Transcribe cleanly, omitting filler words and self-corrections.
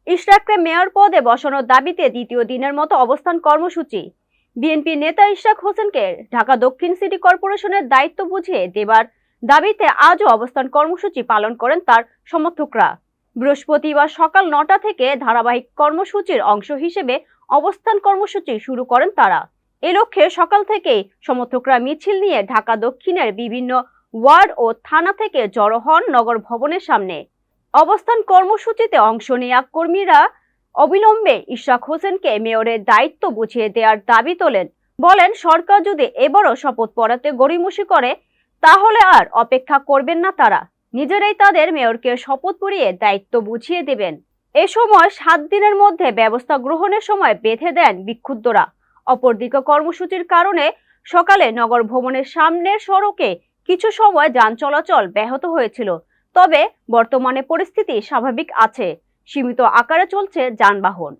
ইশরাককে mayor পদে বসানোর দাবিতে দ্বিতীয় দিনের মতো অবস্থান কর্মসূচি। বিএনপি নেতা ইশরাক হোসেনকে ঢাকা দক্ষিণ সিটি কর্পোরেশনের দায়িত্ব বুঝিয়ে দেবার দাবিতে আজও অবস্থান কর্মসূচি পালন করেন তার সমর্থকরা। বৃহস্পতিবার সকাল 9টা থেকে ধারাবাহিক কর্মসূচির অংশ হিসেবে অবস্থান কর্মসূচি শুরু করেন তারা। এ লক্ষ্যে সকাল থেকেই সমর্থকরা মিছিল নিয়ে ঢাকা দক্ষিণের বিভিন্ন ওয়ার্ড ও থানা থেকে জড়ো হন নগর ভবনের সামনে। অবস্থান কর্মসূচিতে অংশ নেয়া কর্মীরা অবিলম্বে ইশরাক হোসেনকে মেয়রের দায়িত্ব বুঝিয়ে দেওয়ার দাবি তোলেন। বলেন, সরকার যদি এবারও শপথ পড়াতে গড়িমসি করে তাহলে আর অপেক্ষা করবেন না, তারা নিজেরাই তাদের মেয়রকে শপথ পড়িয়ে দায়িত্ব বুঝিয়ে দেবেন। এ সময় 7 দিনের মধ্যে ব্যবস্থা গ্রহণের সময় বেঁধে দেন বিক্ষুব্ধরা। অপরদিকে কর্মসূচির কারণে সকালে নগর ভবনের সামনের সড়কে কিছু সময় যান চলাচল ব্যাহত হয়েছিল, তবে বর্তমানে পরিস্থিতি স্বাভাবিক আছে। সীমিত আকারে চলছে যানবাহন।